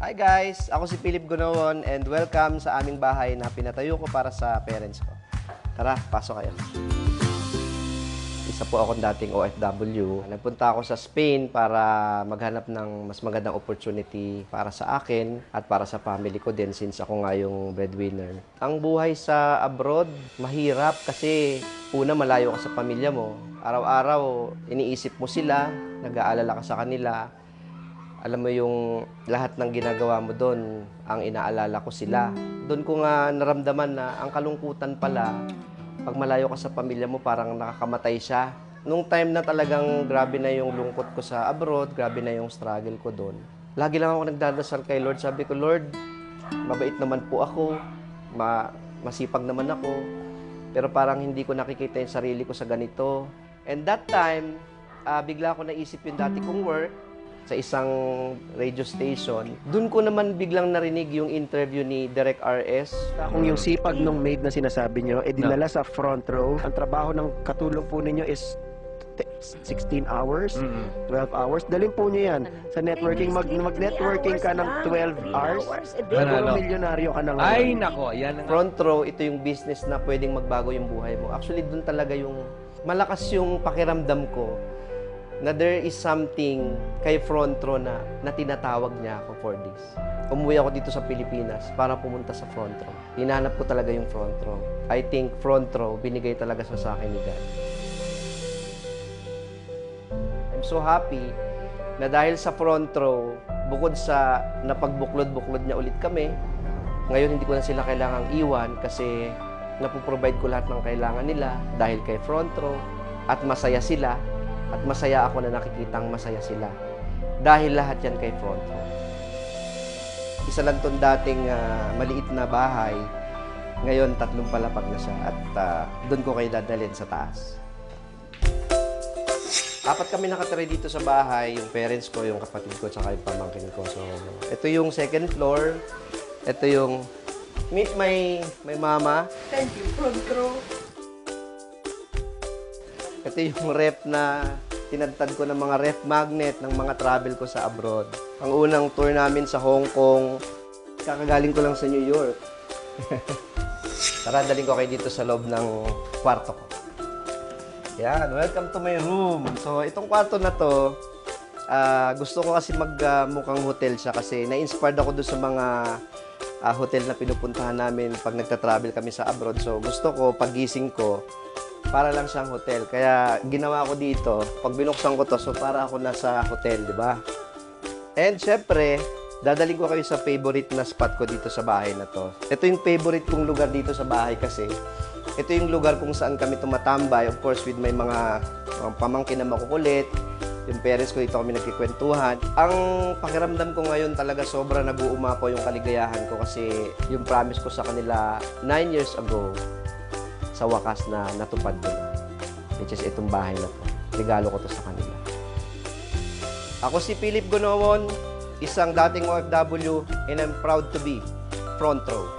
Hi guys! Ako si Philip Gunawon and welcome sa aming bahay na pinatayo ko para sa parents ko. Tara, pasok kayo. Isa po akong dating OFW. Nagpunta ako sa Spain para maghanap ng mas magandang opportunity para sa akin at para sa family ko din since ako nga yung breadwinner. Ang buhay sa abroad, mahirap kasi una malayo ka sa pamilya mo. Araw-araw, iniisip mo sila, nag-aalala ka sa kanila. Alam mo yung lahat ng ginagawa mo doon, ang inaalala ko sila. Doon ko nga naramdaman na ang kalungkutan pala, pag malayo ka sa pamilya mo, parang nakakamatay siya. Nung time na talagang grabe na yung lungkot ko sa abroad, grabe na yung struggle ko doon. Lagi lang ako nagdadasal kay Lord. Sabi ko, Lord, mabait naman po ako, masipag naman ako, pero parang hindi ko nakikita yung sarili ko sa ganito. And that time, bigla ko naisip yung dati kong work, sa isang radio station. Doon ko naman biglang narinig yung interview ni Direk RS. Kung yung sipag nung maid na sinasabi nyo, dinala sa front row. Ang trabaho ng katulong po ninyo is 16 hours, 12 hours. Dalhin po nyo yan sa networking. Mag-networking ka ng 12 hours. Puro milyonaryo ka na ngayon. Ay, nako. Yan ang... Front row, ito yung business na pwedeng magbago yung buhay mo. Actually, doon talaga yung malakas yung pakiramdam ko na there is something kay front row na tinatawag niya ako for this. Umuwi ako dito sa Pilipinas para pumunta sa front row. Hinahanap ko talaga yung front row. I think front row, binigay talaga sa akin ni God. I'm so happy na dahil sa front row, bukod sa napagbuklod-buklod niya ulit kami, ngayon hindi ko na sila kailangang iwan kasi napoprovide ko lahat ng kailangan nila dahil kay front row at masaya sila. At masaya ako na nakikitang masaya sila. Dahil lahat yan kay front row. Isa lang itong dating maliit na bahay. Ngayon, 3 palapag na siya. At doon ko kayo dadalhin sa taas. 4 kami nakatira dito sa bahay. Yung parents ko, yung kapatid ko, tsaka yung pamangkin ko. So, ito yung second floor. Ito yung... Meet my mama. Thank you, front row. Ito yung ref na tinadtad ko ng mga ref magnet ng mga travel ko sa abroad. Ang unang tour namin sa Hong Kong, kakagaling ko lang sa New York. Tara, daling ko kayo dito sa loob ng kwarto ko. Yan, welcome to my room. So, itong kwarto na to, gusto ko kasi mukhang hotel siya kasi na-inspired ako doon sa mga hotel na pinupuntahan namin pag nagta-travel kami sa abroad. So, gusto ko, paggising ko, para lang siyang hotel. Kaya ginawa ko dito, pag binuksan ko to, so para ako nasa hotel, di ba? And syempre, dadaling ko kayo sa favorite na spot ko dito sa bahay na to. Ito yung favorite kong lugar dito sa bahay kasi ito yung lugar kung saan kami tumatambay, of course with may mga pamangkin na makukulit. Yung parents ko, dito kami nagkikwentuhan. Ang pakiramdam ko ngayon talaga sobra nag-uumapaw yung kaligayahan ko kasi yung promise ko sa kanila 9 years ago, sa wakas na natupad ko na. Which is itong bahay na to. Regalo ko to sa kanila. Ako si Philip Gunawon, isang dating OFW, and I'm proud to be front row.